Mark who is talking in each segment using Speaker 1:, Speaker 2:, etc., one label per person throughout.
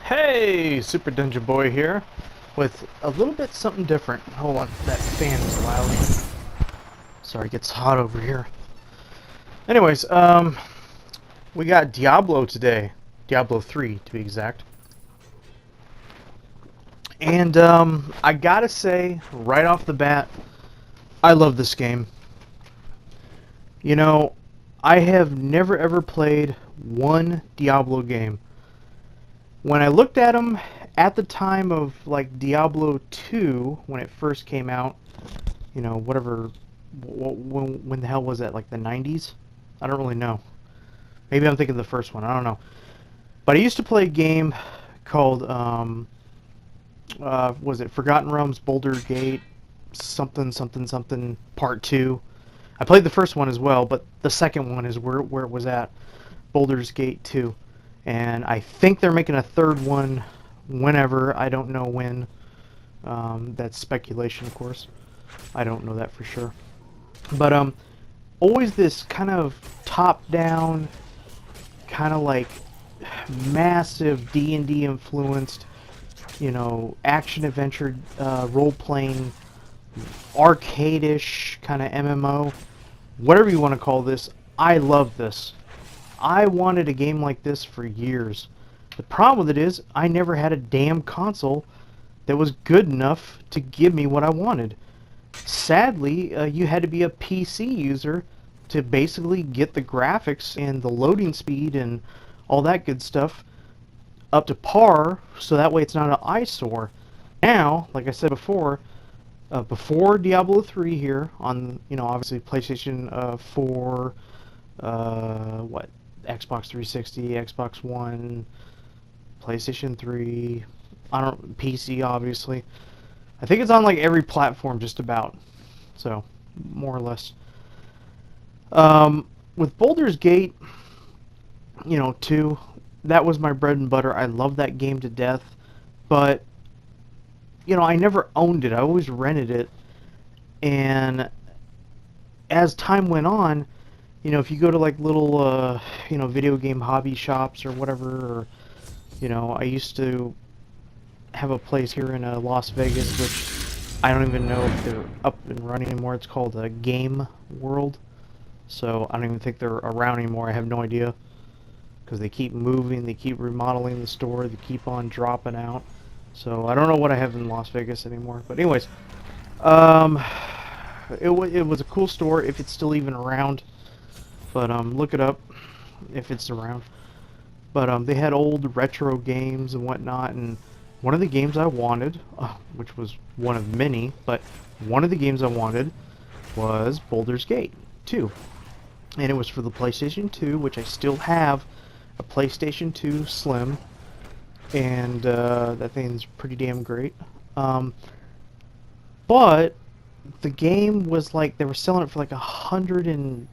Speaker 1: Hey, Super Dungeon Boy here, with a little bit something different. Hold on, that fan is loud. Sorry, it gets hot over here. Anyways, we got Diablo today. Diablo 3, to be exact. And, I gotta say, right off the bat, I love this game. You know, I have never ever played one Diablo game. When I looked at them at the time of like Diablo 2 when it first came out, you know, whatever, when the hell was that? Like the 90s? I don't really know. Maybe I'm thinking of the first one. I don't know. But I used to play a game called was it Forgotten Realms, Boulder Gate, something something something Part 2. I played the first one as well, but the second one is where it was at, Boulder's Gate 2. And I think they're making a third one whenever. I don't know when. That's speculation, of course. I don't know that for sure. But always this kind of top-down, kind of like massive D&D influenced, you know, action-adventure, role-playing, arcade-ish kind of MMO. Whatever you want to call this, I love this. I wanted a game like this for years. The problem with it is, I never had a damn console that was good enough to give me what I wanted. Sadly, you had to be a PC user to basically get the graphics and the loading speed and all that good stuff up to par, so that way it's not an eyesore. Now, like I said before, before Diablo 3 here on, you know, obviously PlayStation 4, what, Xbox 360, Xbox One, PlayStation 3, I don't, PC obviously. I think it's on like every platform just about, so more or less. With Boulder's Gate, you know, 2, that was my bread and butter. I love that game to death, but you know, I never owned it. I always rented it, and as time went on, you know, if you go to like little, you know, video game hobby shops or whatever, or, you know, I used to have a place here in Las Vegas, which I don't even know if they're up and running anymore. It's called Game World, so I don't even think they're around anymore. I have no idea, because they keep moving, they keep remodeling the store, they keep on dropping out. So I don't know what I have in Las Vegas anymore. But anyways, it was a cool store, if it's still even around. But look it up if it's around. But they had old retro games and whatnot, and one of the games I wanted, which was one of many, but one of the games I wanted was Boulder's Gate 2. And it was for the PlayStation 2, which I still have a PlayStation 2 Slim, and that thing's pretty damn great. But the game was like, they were selling it for like $130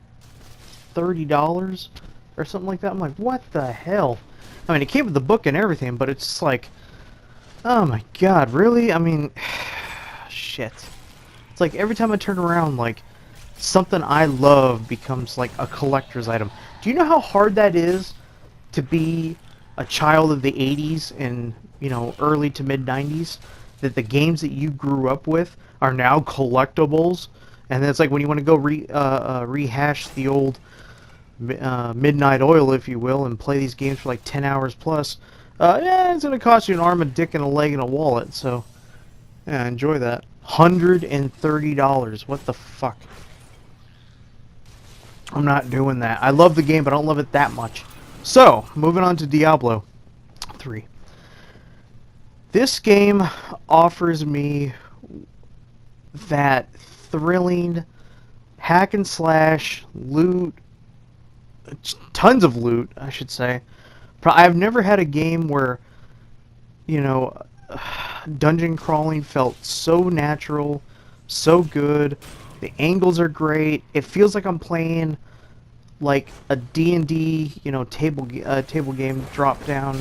Speaker 1: or something like that. I'm like, what the hell? I mean, it came with the book and everything, but it's like, oh my god, really? I mean, shit. It's like every time I turn around, like, something I love becomes like a collector's item. Do you know how hard that is to be a child of the 80s and, you know, early to mid 90s? That the games that you grew up with are now collectibles, and then it's like when you want to go rehash the old midnight oil, if you will, and play these games for like 10 hours plus, yeah, it's going to cost you an arm, a dick, and a leg, and a wallet, so yeah, enjoy that. $130, what the fuck? I'm not doing that. I love the game, but I don't love it that much. So, moving on to Diablo 3. This game offers me that thrilling hack and slash loot, tons of loot, I should say. I've never had a game where, you know, dungeon crawling felt so natural, so good. The angles are great. It feels like I'm playing like a D&D, you know, table game drop down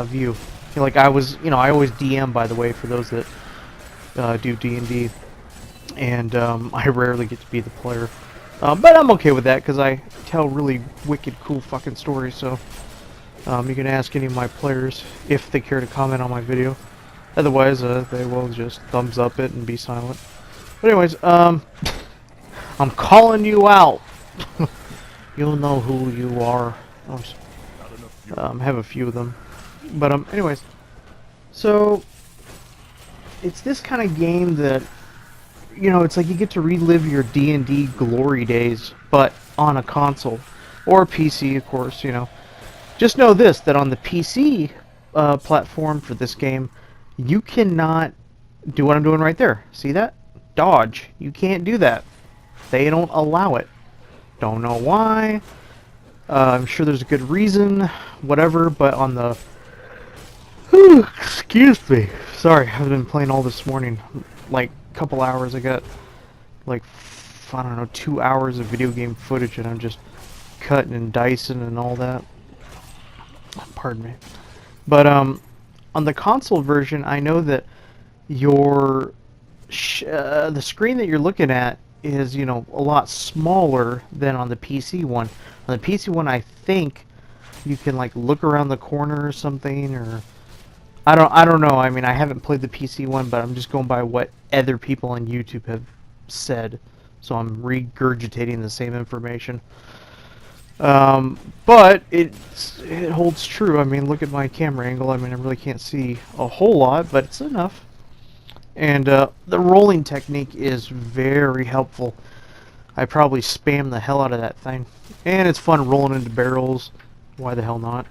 Speaker 1: view. You know, like I was, you know, I always DM, by the way, for those that do D&D, and I rarely get to be the player. But I'm okay with that, because I tell really wicked, cool fucking stories, so You can ask any of my players if they care to comment on my video. Otherwise, they will just thumbs up it and be silent. But anyways, I'm calling you out. You'll know who you are. Have a few of them. But anyways, so it's this kind of game that, you know, it's like you get to relive your D&D glory days, but on a console or a PC, of course. You know, just know this: that on the PC platform for this game, you cannot do what I'm doing right there. See that? Dodge. You can't do that. They don't allow it. Don't know why. I'm sure there's a good reason, whatever, but on the... Whew, excuse me. Sorry, I've been playing all this morning. Like, a couple hours. I got, like, I don't know, 2 hours of video game footage, and I'm just cutting and dicing and all that. Pardon me. But, on the console version, I know that your... the screen that you're looking at is, you know, a lot smaller than on the PC one. On the PC one, I think you can like look around the corner or something, or I don't know. I mean, I haven't played the PC one, but I'm just going by what other people on YouTube have said, so I'm regurgitating the same information. But it holds true. I mean, look at my camera angle. I mean, I really can't see a whole lot, but it's enough. And the rolling technique is very helpful. I probably spam the hell out of that thing. And it's fun rolling into barrels. Why the hell not?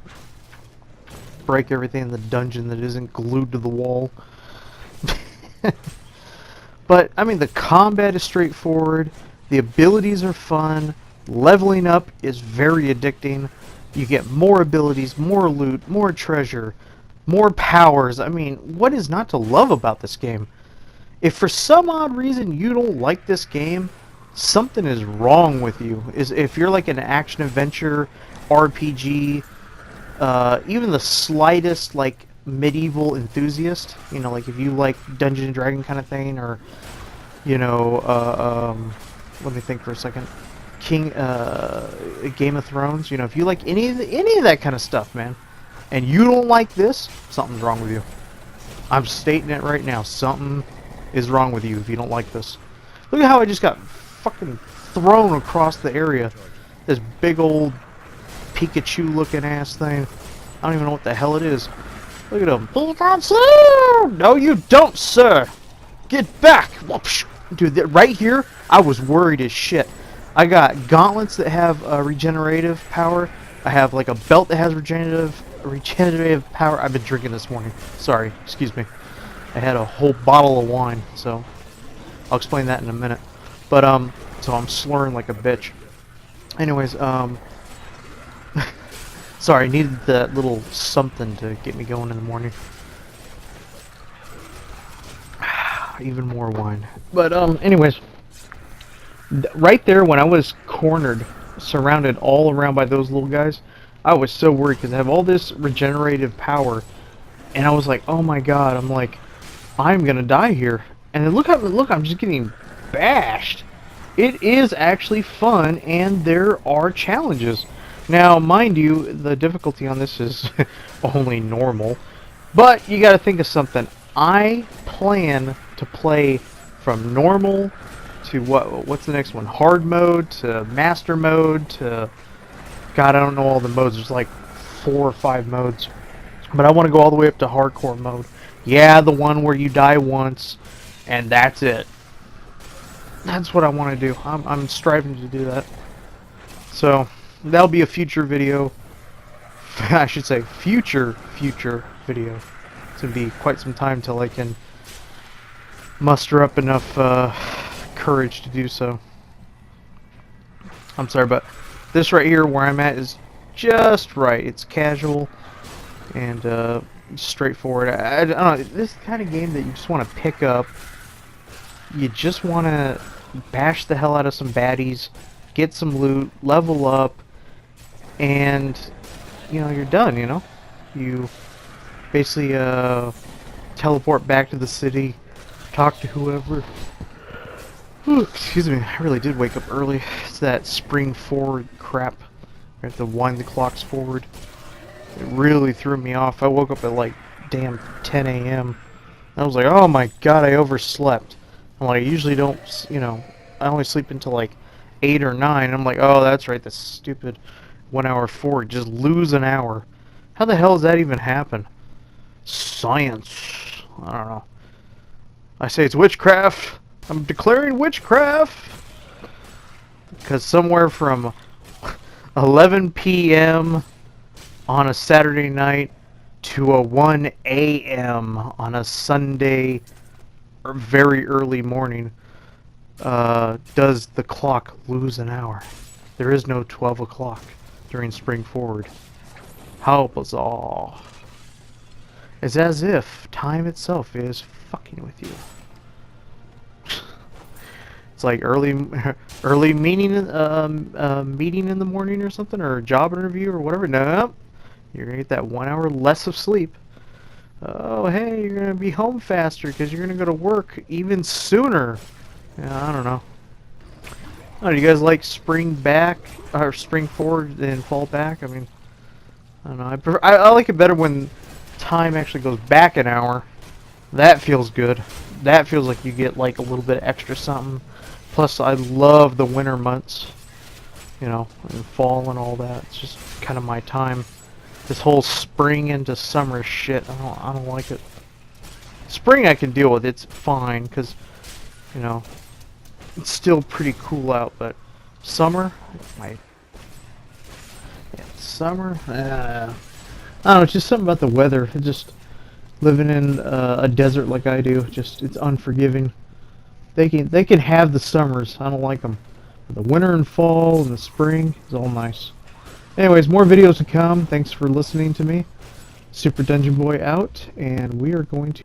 Speaker 1: Break everything in the dungeon that isn't glued to the wall. But, I mean, the combat is straightforward. The abilities are fun. Leveling up is very addicting. You get more abilities, more loot, more treasure, more powers. I mean, what is not to love about this game? If for some odd reason you don't like this game, something is wrong with you. If you're like an action-adventure, RPG, even the slightest like medieval enthusiast, you know, like if you like Dungeons and Dragons kind of thing, or, you know, let me think for a second, Game of Thrones, you know, if you like any of that kind of stuff, man, and you don't like this, something's wrong with you. I'm stating it right now. Something is wrong with you if you don't like this. Look at how I just got fucking thrown across the area. This big old Pikachu looking ass thing. I don't even know what the hell it is. Look at him. Pikachu! No, you don't, sir. Get back. Dude, right here, I was worried as shit. I got gauntlets that have regenerative power. I have like a belt that has regenerative power. I've been drinking this morning. Sorry, excuse me. I had a whole bottle of wine, so I'll explain that in a minute. But so I'm slurring like a bitch. Anyways, sorry, I needed that little something to get me going in the morning. Even more wine. But anyways, right there when I was cornered, surrounded all around by those little guys, I was so worried because I have all this regenerative power, and I was like, oh my god, I'm like, I'm gonna die here. And then look, I'm just getting bashed. It is actually fun, and there are challenges. Now, mind you, the difficulty on this is only normal, but you gotta think of something. I plan to play from normal to what's the next one? Hard mode to master mode to... God, I don't know all the modes. There's like 4 or 5 modes. But I want to go all the way up to hardcore mode. Yeah, the one where you die once, and that's it. That's what I want to do. I'm striving to do that. So, that'll be a future video. I should say future video. It's going to be quite some time till I can muster up enough courage to do so. I'm sorry, but this right here where I'm at is just right. It's casual and straightforward. I don't know, this kind of game that you just want to pick up. You just want to bash the hell out of some baddies, get some loot, level up, and you know, you're done, you know? You basically teleport back to the city, talk to whoever. Ooh, excuse me, I really did wake up early. It's that spring forward crap. I have to wind the clocks forward. It really threw me off. I woke up at like damn 10 a.m. I was like, oh my god, I overslept. I'm like, I usually don't, you know, I only sleep until like 8 or 9. I'm like, oh, that's right, that stupid 1 hour fork. Just lose an hour. How the hell does that even happen? Science. I don't know. I say it's witchcraft. I'm declaring witchcraft. Because somewhere from 11 p.m. on a Saturday night to a 1 a.m. on a Sunday or very early morning, does the clock lose an hour. There is no 12 o'clock during spring forward. How bizarre. It's as if time itself is fucking with you. It's like early meeting in the morning or something, or a job interview or whatever. No, you're gonna get that 1 hour less of sleep. Oh, hey, you're gonna be home faster because you're gonna go to work even sooner. Yeah, I don't know. Oh, do you guys like spring back or spring forward and fall back? I mean, I don't know. I like it better when time actually goes back an hour. That feels good. That feels like you get like a little bit extra something. Plus, I love the winter months, you know, and fall and all that. It's just kind of my time. This whole spring into summer shit, I don't like it. Spring I can deal with. It's fine because, you know, it's still pretty cool out. But summer, summer. I don't know. It's just something about the weather. It just living in a desert like I do. Just it's unforgiving. They can have the summers. I don't like them. The winter and fall and the spring is all nice. Anyways, more videos to come. Thanks for listening to me. Super Dungeon Boy out, and we are going to